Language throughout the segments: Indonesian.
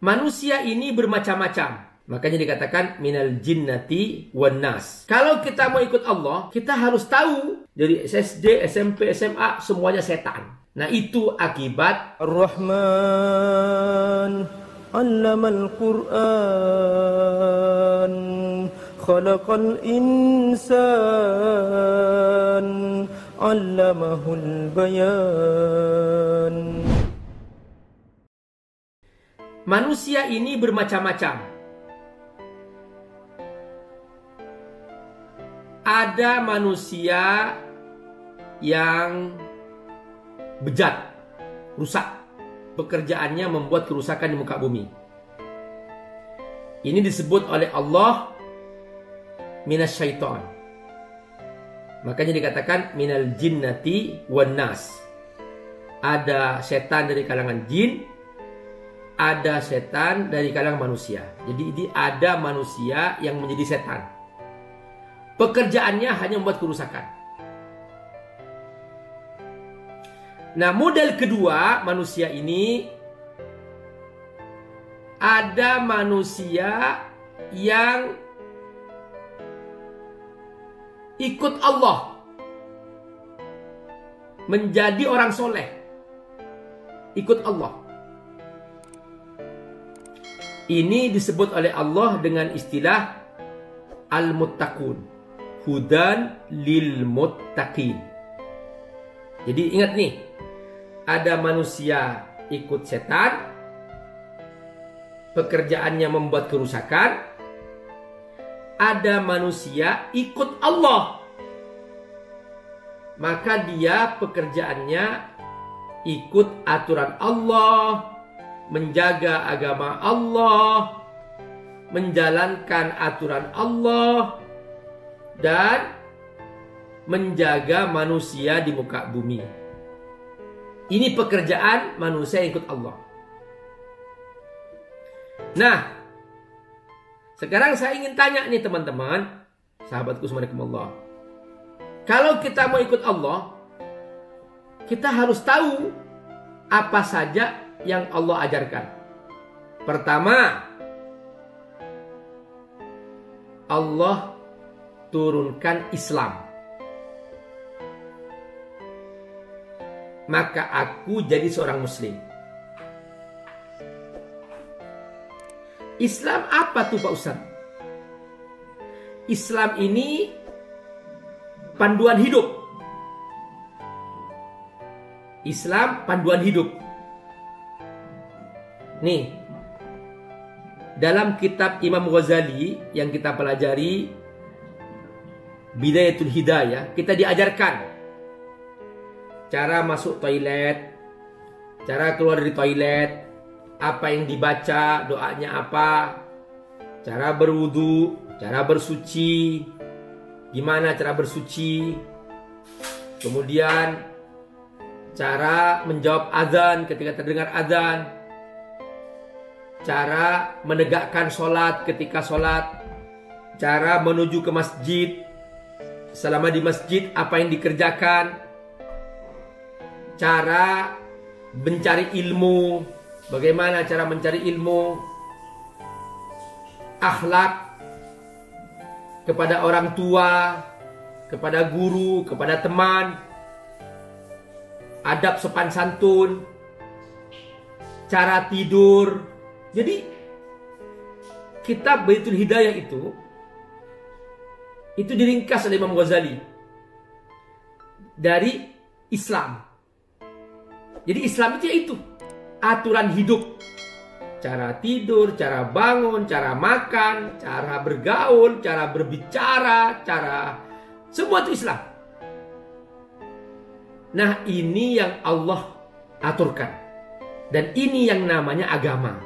Manusia ini bermacam-macam. Makanya dikatakan minal jinnati wan nas. Kalau kita mau ikut Allah, kita harus tahu dari SD, SMP, SMA semuanya setan. Nah, itu akibat Ar-Rahman 'allamal Qur'an khalaqal insan 'allamahul bayan. Manusia ini bermacam-macam. Ada manusia yang bejat, rusak. Pekerjaannya membuat kerusakan di muka bumi. Ini disebut oleh Allah minasyaiton. Makanya dikatakan minal jinnati wan nas. Ada setan dari kalangan jin, ada setan dari kalangan manusia. Jadi ini ada manusia yang menjadi setan. Pekerjaannya hanya membuat kerusakan. Nah, model kedua manusia ini, ada manusia yang ikut Allah, menjadi orang soleh, ikut Allah. Ini disebut oleh Allah dengan istilah al-muttaqun, hudan lil muttaqin. Jadi ingat nih, ada manusia ikut setan, pekerjaannya membuat kerusakan. Ada manusia ikut Allah, maka dia pekerjaannya ikut aturan Allah, menjaga agama Allah, menjalankan aturan Allah, dan menjaga manusia di muka bumi. Ini pekerjaan manusia yang ikut Allah. Nah, sekarang saya ingin tanya nih teman-teman, sahabatku subhanakumullah. Kalau kita mau ikut Allah, kita harus tahu apa saja yang Allah ajarkan. Pertama, Allah turunkan Islam. Maka aku jadi seorang muslim. Islam apa tuh Pak Ustadz? Islam ini panduan hidup. Islam panduan hidup. Nih, dalam kitab Imam Ghazali yang kita pelajari, Bidayatul Hidayah, kita diajarkan cara masuk toilet, cara keluar dari toilet, apa yang dibaca, doanya apa, cara berwudu, cara bersuci, gimana cara bersuci, kemudian cara menjawab azan ketika terdengar azan, cara menegakkan sholat ketika sholat, cara menuju ke masjid, selama di masjid apa yang dikerjakan, cara mencari ilmu, bagaimana cara mencari ilmu, akhlak kepada orang tua, kepada guru, kepada teman, adab sopan santun, cara tidur. Jadi kitab Baitul Hidayah itu diringkas oleh Imam Ghazali dari Islam. Jadi Islam itu aturan hidup, cara tidur, cara bangun, cara makan, cara bergaul, cara berbicara, cara semua itu Islam. Nah, ini yang Allah aturkan, dan ini yang namanya agama.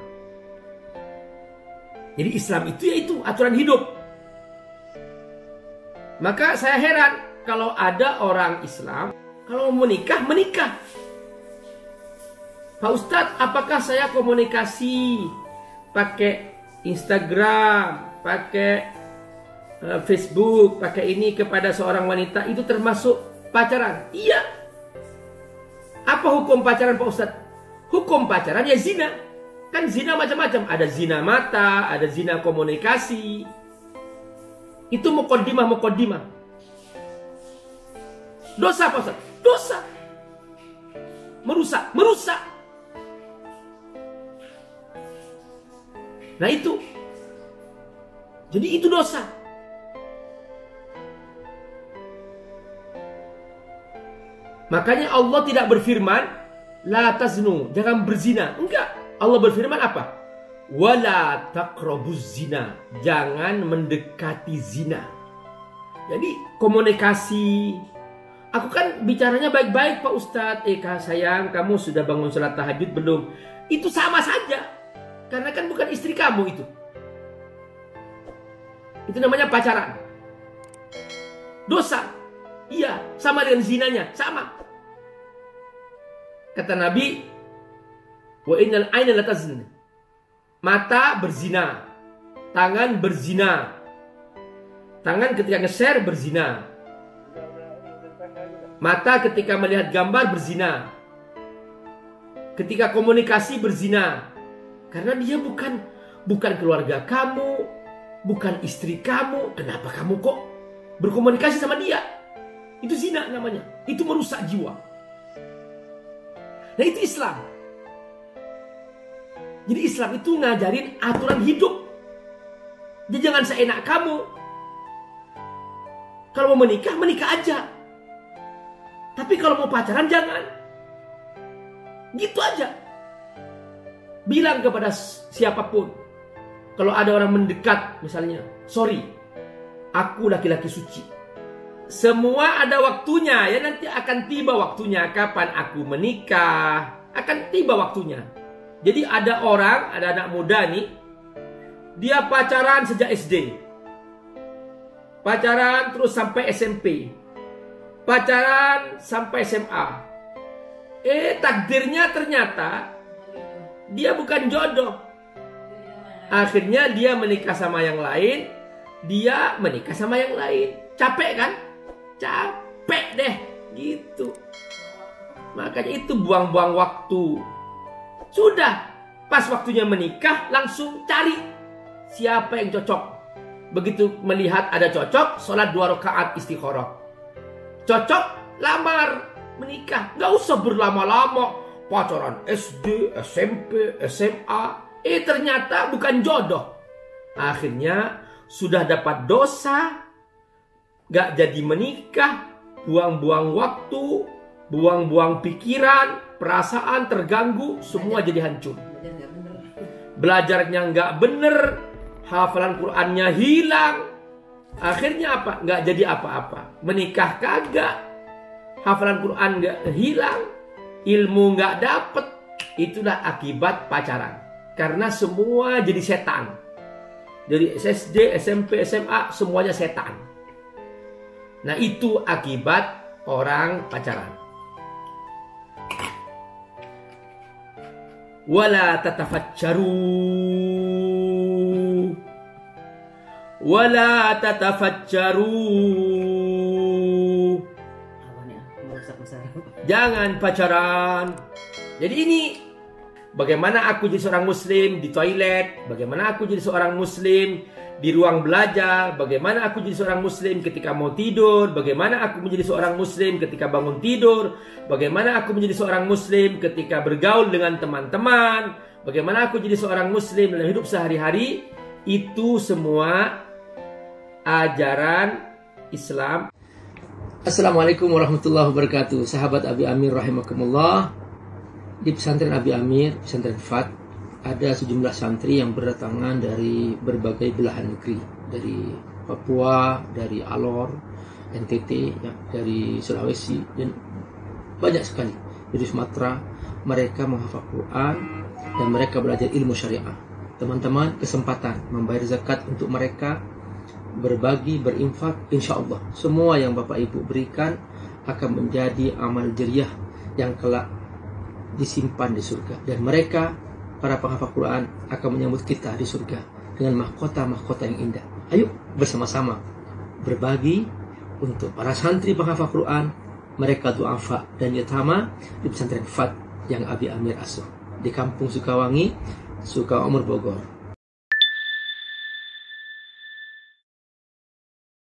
Jadi Islam itu aturan hidup. Maka saya heran kalau ada orang Islam, kalau mau menikah, menikah. Pak Ustadz, apakah saya komunikasi pakai Instagram, pakai Facebook, pakai ini kepada seorang wanita, itu termasuk pacaran? Iya. Apa hukum pacaran Pak Ustadz? Hukum pacaran ya zina. Kan zina macam-macam. Ada zina mata, ada zina komunikasi. Itu muqaddimah. Dosa apa Ustaz? Dosa. Merusak. Nah itu. Jadi itu dosa. Makanya Allah tidak berfirman, la taznu, jangan berzina. Enggak. Allah berfirman apa? Wala taqrabuz zina, jangan mendekati zina. Jadi komunikasi. Aku kan bicaranya baik-baik Pak Ustadz. Kak sayang, kamu sudah bangun sholat tahajud belum? Itu sama saja. Karena kan bukan istri kamu itu. Itu namanya pacaran. Dosa. Iya, sama dengan zinanya, sama. Kata Nabi, wa innal aina latazni. Mata berzina, tangan berzina. Tangan ketika nge-share berzina. Mata ketika melihat gambar berzina. Ketika komunikasi berzina. Karena dia bukan keluarga kamu, bukan istri kamu. Kenapa kamu kok berkomunikasi sama dia? Itu zina namanya. Itu merusak jiwa. Nah itu Islam. Jadi Islam itu ngajarin aturan hidup. Jadi jangan seenak kamu. Kalau mau menikah, menikah aja. Tapi kalau mau pacaran, jangan. Gitu aja. Bilang kepada siapapun. Kalau ada orang mendekat misalnya, sorry, aku laki-laki suci. Semua ada waktunya ya, nanti akan tiba waktunya. Kapan aku menikah, akan tiba waktunya. Jadi ada orang, ada anak muda nih, dia pacaran sejak SD. Pacaran terus sampai SMP. Pacaran sampai SMA. Takdirnya ternyata dia bukan jodoh. Akhirnya dia menikah sama yang lain. Dia menikah sama yang lain. Capek kan? Capek deh. Gitu. Makanya itu buang-buang waktu. Sudah. Pas waktunya menikah langsung cari siapa yang cocok. Begitu melihat ada cocok, sholat 2 rakaat istikharah. Cocok, lamar, menikah. Gak usah berlama-lama. Pacaran SD, SMP, SMA. Ternyata bukan jodoh. Akhirnya sudah dapat dosa. Gak jadi menikah. Buang-buang waktu. Buang-buang pikiran. Perasaan terganggu. Semua jadi hancur. Belajarnya gak bener. Hafalan Qur'annya hilang. Akhirnya apa? Gak jadi apa-apa. Menikah kagak. Hafalan Qur'an gak hilang. Ilmu gak dapet. Itulah akibat pacaran. Karena semua jadi setan. Jadi SD, SMP, SMA semuanya setan. Nah itu akibat orang pacaran. Wala tatafajjaru. Wala tatafajjaru. Jangan pacaran. Jadi ini bagaimana aku jadi seorang muslim di toilet, bagaimana aku jadi seorang muslim di ruang belajar, bagaimana aku jadi seorang muslim ketika mau tidur, bagaimana aku menjadi seorang muslim ketika bangun tidur, bagaimana aku menjadi seorang muslim ketika bergaul dengan teman-teman, bagaimana aku jadi seorang muslim dalam hidup sehari-hari. Itu semua ajaran Islam. Assalamualaikum warahmatullahi wabarakatuh. Sahabat Abi Amir rahimakumullah. Di pesantren Abi Amir, pesantren FAT, ada sejumlah santri yang berdatangan dari berbagai belahan negeri. Dari Papua, dari Alor, NTT, ya, dari Sulawesi, dan banyak sekali. Dari Sumatera, mereka menghafal Quran dan mereka belajar ilmu syariah. Teman-teman, kesempatan membayar zakat untuk mereka, berbagi, berinfak, insya Allah semua yang Bapak Ibu berikan akan menjadi amal jariah yang kelak disimpan di surga. Dan mereka, para penghafal Quran, akan menyambut kita di surga dengan mahkota-mahkota yang indah. Ayo bersama-sama berbagi untuk para santri penghafal Quran, mereka du'afa dan yatama di pesantren FAT yang Abi Amir asuh di Kampung Sukawangi, Suka Umur Bogor.